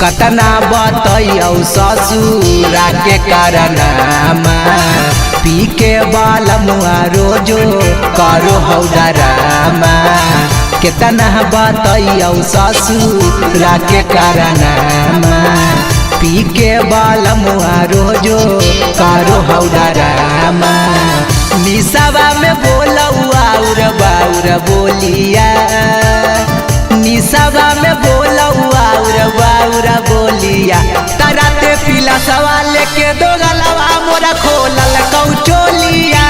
कतना बतैयौ ससुरा के कारनामा पी के बालमुआ रोजो करो हौ डरामा। कितना बतैयौ ससुरा के कारनामा पी के बालमुआ रोजो करो हौ डरामा। निसवा में बोलौ आउर बाउर बोलिया, निसवा में बोलौ आउर बाउर बोलिया। तराते पीला सवाल के दो गलवा मोरा खोलल कौचोलिया,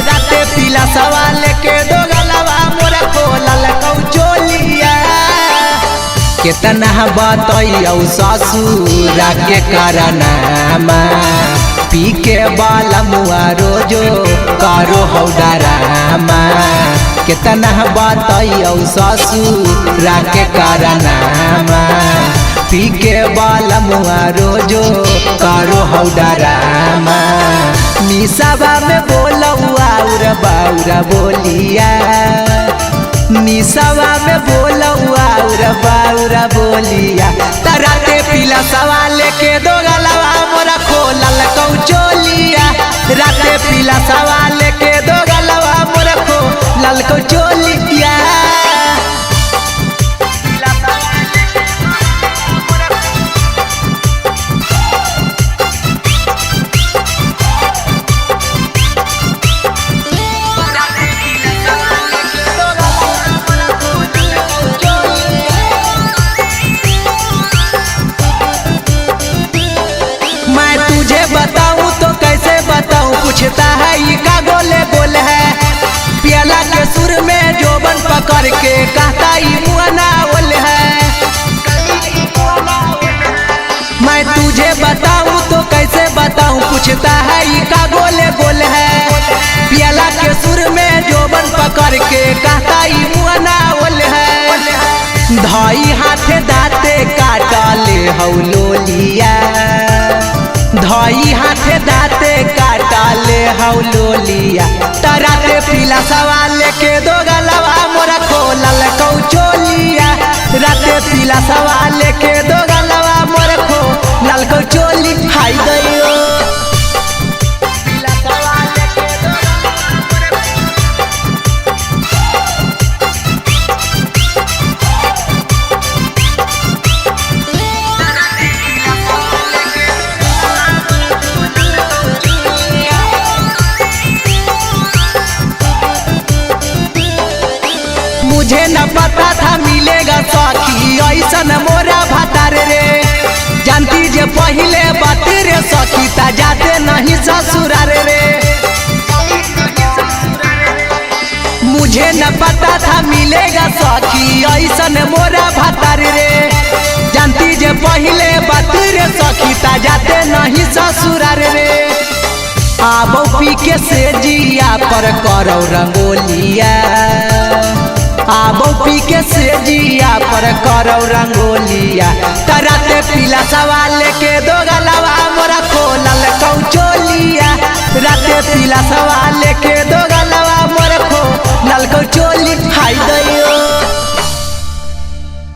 राते पीला सवाल के दो गलवा मोरा खोलल कौचोलिया। कितना बतैयौ ससुरा के कारनामा पी के बालमुआ रोजो करो हौ डरामा। कितना बतैयौ ससुरा के कारनामा पी के बालमुआ रोजो करो हौ डरामा। निसवा में बोलौ आउर बाउर बोलिया, निसवा में बोलौ आउर बाउर बोलिया। तराते पीला सवाल के दो गलवा मोरा खोलल कौचोलिया, राते पीला सवाल के दो गलवा मोरा खोलल कौचोलिया। बताऊं तो कैसे बताऊं, पूछता है ये का गोले गोल है। प्याला के सुर में जोबन पकड़ के कहता ये मुआना ओल है। मैं तुझे बताऊं तो कैसे बताऊं, पूछता है ये का गोले गोल है। प्याला के सुर में जोबन पकड़ के कहता ये मुआना ओल है। धाई हाथे दाते काटले हौ लोलिया, धाई हाथे दाते काटले हौ लोलिया। तराते पीला सवाल के दो गलवा मोरा खोलल कौचोलिया, राते पीला सवाल के दो गलवा मोरा खोलल कौचोली। हाय गयो मुझे न पता था मिलेगा सखी ऐसन मोरा भतार रे। जानती जे पहले बात रे सखी ता जाते नहीं ससुरार रे। मुझे न पता था मिलेगा सखी ऐसन मोरा भतार रे। जानती जे पहले बात रे सखी ता जाते नहीं ससुरार रे। आबो पी के से जिया पर करो रंगोलिया, आबो पी के से जिया पर करो रंगोलिया। तराते पीला सवाल के दो गलवा मोरा खोलल कौचोलिया, राते पीला सवाल के दो गलवा मोरा खोलल कौचोलिया।